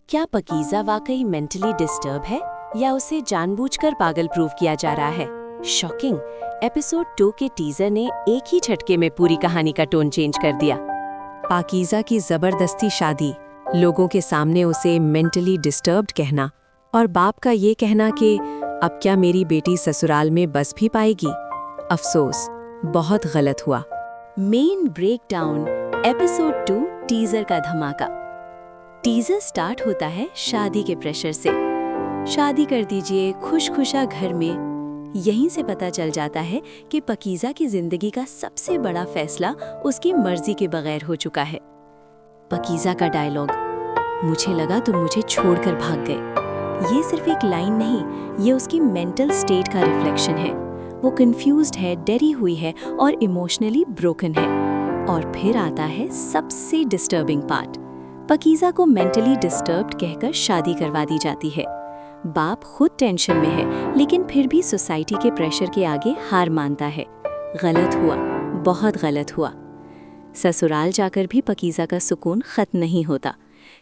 क्या पकीज़ा वाकई mentally disturb है या उसे जानबूझकर पागल प्रूव किया जा रहा है? शॉकिंग! एपिसोड 2 के टीजर ने एक ही झटके में पूरी कहानी का टोन चेंज कर दिया। पाकीज़ा की जबरदस्ती शादी, लोगों के सामने उसे मेंटली डिस्टर्ब्ड कहना और बाप का ये कहना कि अब क्या मेरी बेटी ससुराल में बस भी पाएगी। अफसोस, बहुत गलत हुआ। मेन ब्रेकडाउन, एपिसोड 2 टीजर का धमाका। टीजर स्टार्ट होता है शादी के प्रेशर से। शादी कर दीजिए, खुशखुशा घर में। यहीं से पता चल जाता है कि पकीज़ा की जिंदगी का सबसे बड़ा फैसला उसकी मर्जी के बगैर हो चुका है। पकीज़ा का डायलॉग, मुझे लगा तुम मुझे छोड़कर भाग गए। ये सिर्फ एक लाइन नहीं, ये उसकी मेंटल स्टेट का रिफ्लेक्शन है। वो कंफ्यूज्ड है, डरी हुई है और इमोशनली ब्रोकन है। और फिर आता है सबसे डिस्टर्बिंग पार्ट। पकीज़ा को मेंटली डिस्टर्ब्ड कहकर शादी करवा दी जाती है। बाप खुद टेंशन में है, लेकिन फिर भी सोसाइटी के प्रेशर के आगे हार मानता है। गलत हुआ, बहुत गलत हुआ। ससुराल जाकर भी पकीज़ा का सुकून खत्म नहीं होता।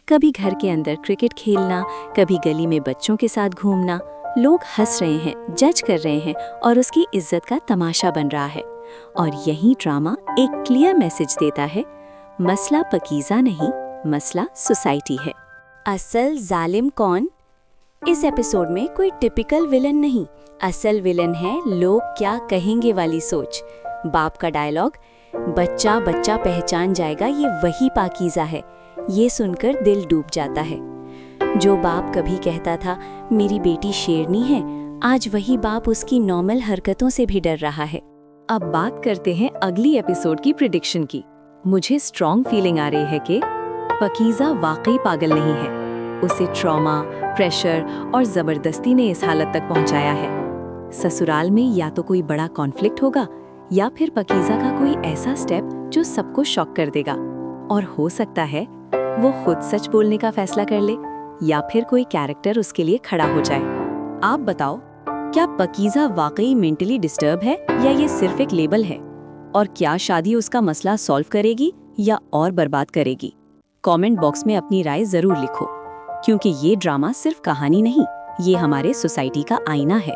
कभी घर के अंदर क्रिकेट खेलना, कभी गली में बच्चों के साथ घूमना। लोग हंस रहे हैं, जज कर रहे हैं और उसकी इज्जत का तमाशा बन रहा है। और यही ड्रामा एक क्लियर मैसेज देता है, मसला पकीज़ा नहीं, मसला सोसाइटी है। असल जालिम कौन? इस एपिसोड में कोई टिपिकल विलन नहीं, असल विलन है लोग क्या कहेंगे वाली सोच। बाप का डायलॉग, बच्चा बच्चा पहचान जाएगा ये वही पाकीज़ा है, ये सुनकर दिल डूब जाता है। जो बाप कभी कहता था मेरी बेटी शेरनी है, आज वही बाप उसकी नॉर्मल हरकतों से भी डर रहा है। अब बात करते हैं अगली एपिसोड की प्रिडिक्शन की। मुझे स्ट्रॉन्ग फीलिंग आ रही है कि पकीज़ा वाकई पागल नहीं है। उसे ट्रॉमा, प्रेशर और ज़बरदस्ती ने इस हालत तक पहुंचाया है। ससुराल में या तो कोई बड़ा कॉन्फ्लिक्ट होगा या फिर पकीज़ा का कोई ऐसा स्टेप जो सबको शॉक कर देगा। और हो सकता है वो खुद सच बोलने का फैसला कर ले या फिर कोई कैरेक्टर उसके लिए खड़ा हो जाए। आप बताओ, क्या पकीज़ा वाकई मेंटली डिस्टर्ब है या ये सिर्फ एक लेबल है? और क्या शादी उसका मसला सॉल्व करेगी या और बर्बाद करेगी? कमेंट बॉक्स में अपनी राय जरूर लिखो, क्योंकि ये ड्रामा सिर्फ कहानी नहीं, ये हमारे सोसाइटी का आईना है।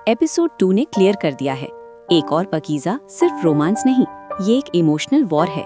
एपिसोड 2 ने क्लियर कर दिया है, एक और पकीज़ा सिर्फ रोमांस नहीं, ये एक इमोशनल वॉर है